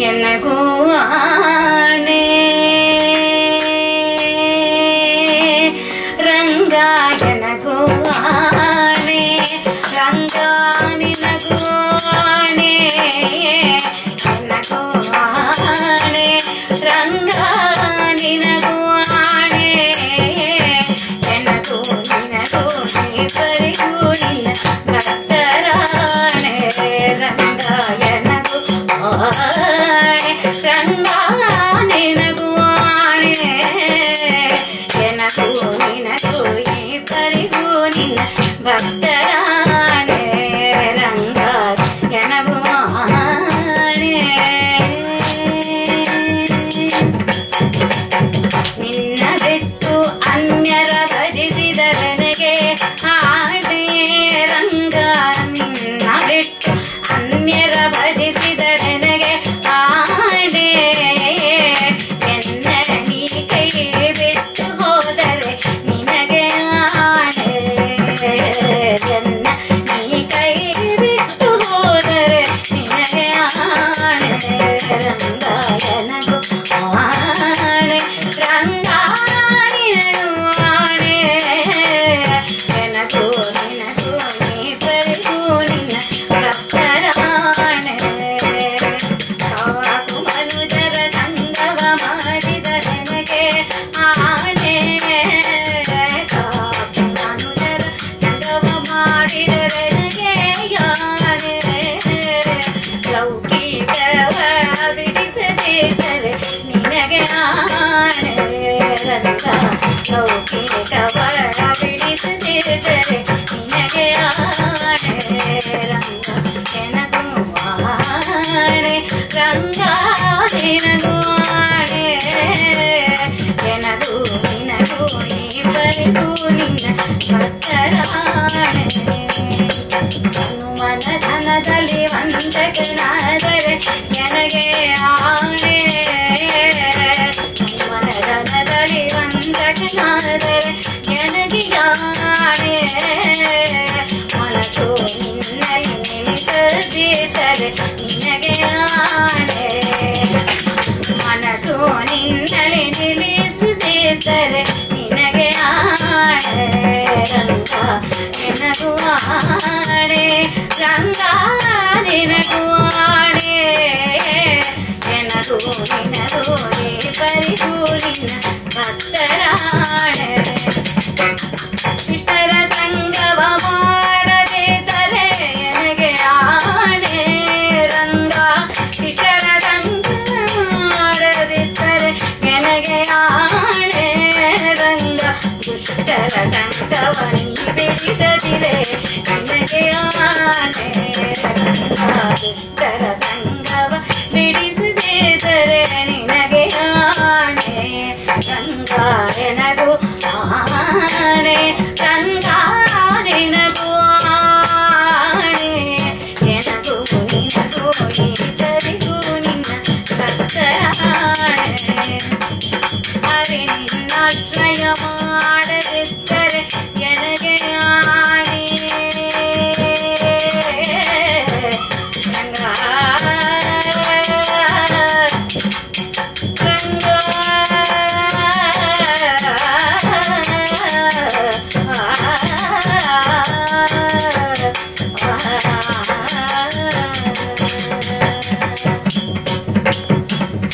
ಎನಗೂ ಆಣೆ ರಂಗ ಎನಗೂ ಆಣೆ ರಂಗ ನಿನಗೂ ಆಣೆ ಎನಗೂ ಆಣೆ ರಂಗ ನಿನಗೂ ಆಣೆ ಎನಗೂ ನಿನಗೂ ಪರಿಗೂ ನಿನ್ನ ಭಕ್ತರಾಣೆ ರಂಗ ಎನಗೂ ಆಣೆ ರಂಗ ನಿನಗೂ ಆಣೆ ಎನಗೂ ನಿನಗೂ ಪರಿಗೂ ನಿನ್ನ ಭಕ್ತರಾಣೆ ರಂಗ ಎನಗೂ ಆಣೆ ನಿನ್ನ ಬಿಟ್ಟು ಅನ್ಯರ ಭಜಿಸಿದರನೆಗೆ ಆಣೆ ರಂಗ ನಿನ್ನ ಬಿಟ್ಟು ಅನ್ಯರ ಭಜಿಸಿದರನೆಗೆ ಆಣೆ ಎನ್ನ ನೀ ಕೈ ಬಿಟ್ಟು ಹೋದರೆ ನಿನಗೆ ಆಣೆ ಎನ್ನ ನೀ ಕೈ ಬಿಟ್ಟು ಹೋದರೆ ನಿನಗೆ ಆಣೆ ರಂಗ ಎನಗೂ ಆಣೆ ರಂಗ ನಿನಗೂ ಆಣೆ ಎನಗೂ ನಿನಗೂ ಪರಿಗೂ ನಿನ್ನ ಭಕ್ತರಾಣೆ ಸಾಕು ಮನುಜರ ಸಂಗವ ಮಾಡಿದ ನನಗೆ ಆಣೆ ಸಾಕು ಮನುಜರ ಸಂಗವ ಮಾಡಿದ ನನಗೆ ಆಣೆ ಲೌಕಿಕವ ಬಿಡಿಸದಿದ್ದರೆ ನಿನಗೆ ಆಣೆ ರಂಗ ಲೌಕಿಕವ ಬಿಡಿಸದಿದ್ದರೆ ನಿನಗೆ ಆಣೆ ರಂಗ ಎನಗೂ ಆಣೆ ರಂಗ ನಿನಗೂ ಆಣೆ ಎನಗೂ ನಿನಗೂ ಪರಿಗೂ ನಿನ್ನ ಭಕ್ತರಾಣೆ ಹನುಮನ ಧನದಲ್ಲಿ ವಂಚಕನಾದರೆ ನನಗೆ ಆಣೆ ಹನುಮನ ಧನದಲ್ಲಿ ವಂಚಕನಾದರೆ ನನಗೆ ಆಣೆ ಮನಸ್ಸು ನಿನ್ನಲ್ಲಿ ನಿಲ್ಲಿಸದಿದ್ದರೆ ನಿನಗೆ ಆಣೆ ಮನಸ್ಸು ನಿನ್ನಲ್ಲಿ ನಿಲ್ಲಿಸದಿದ್ದರೆ ನಿನಗೆ ಆಣೆ ರಂಗ ಎನಗೂ ಆಣೆ ರಂಗ ನಿನಗೂ ಆಣೆ ಎನಗೂ ನಿನಗೂ ಪರಿಗೂ ನಿನ್ನ ಭಕ್ತರಾಣೆ ಇಷ್ಟರ ಸಂಗವ ಮಾಡದಿದ್ದರೆ ನನಗೆ ಆಣೆ ರಂಗ ಇಷ್ಟರ ಸಂಗವ ಮಾಡದಿದ್ದರೆ ನನಗೆ ಆಣೆ ರಂಗ ದುಷ್ಟರ ಸಂಗವ ನೀ ಬಿಡಿಸದಿರೆ ನಿನಗೆ ಆಣೆ ರಂಗ ದುಷ್ಟರ ಸಂಗವ ಬಿಡಿಸದಿದ್ದರೆ ನಿನಗೆ ಆಣೆ ರಂಗ ಎನಗೂ ಆಣೆ ರಂಗ ನಿನಗೂ ಆಣೆ ಎನಗೂ ನಿನಗೂ ಪರಿಗೂ ನಿನ್ನ ಭಕ್ತರಾಣೆ ಹರಿ ನಿನ್ನಾಶ್ರಯ ಮಾಡದಿದ್ದರೆ ನನಗೆ ಆಣೆ ರಂಗ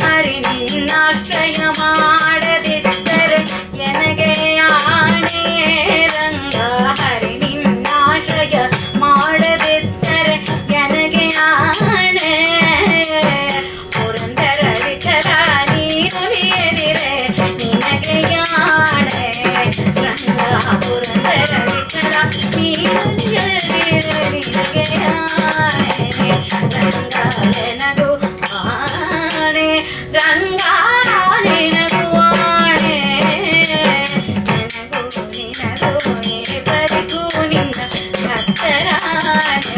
ಹರಿ ನಿನ್ನಾಶ್ರಯ ಮಾಡದಿದ್ದರೆ ನನಗೆ ಆಣೆ ರಂಗ ಹರಿ ನಿನ್ನಾಶ್ರಯ ಮಾಡದಿದ್ದರೆ ನನಗೆ ಆಣೆ ಪುರಂದರ ವಿಠಲ ನೀನು ಹಿರಿಯದಿರೆ ನಿನಗೆ ಆಣೆ ರಂಗ ಪುರಂದರ ವಿಠಲ ನೀನು ಹಿರಿಯದಿರೆ ನಿನಗೆ ಆಣೆ ರಂಗ ಎನಗೂ ಆಣೆ ರಂಗ ನಿನಗೂ ಆಣೆ ಎನಗೂ ನಿನಗೂ ಪರಿಗೂ ನಿನ್ನ ಭಕ್ತರಾಣೆ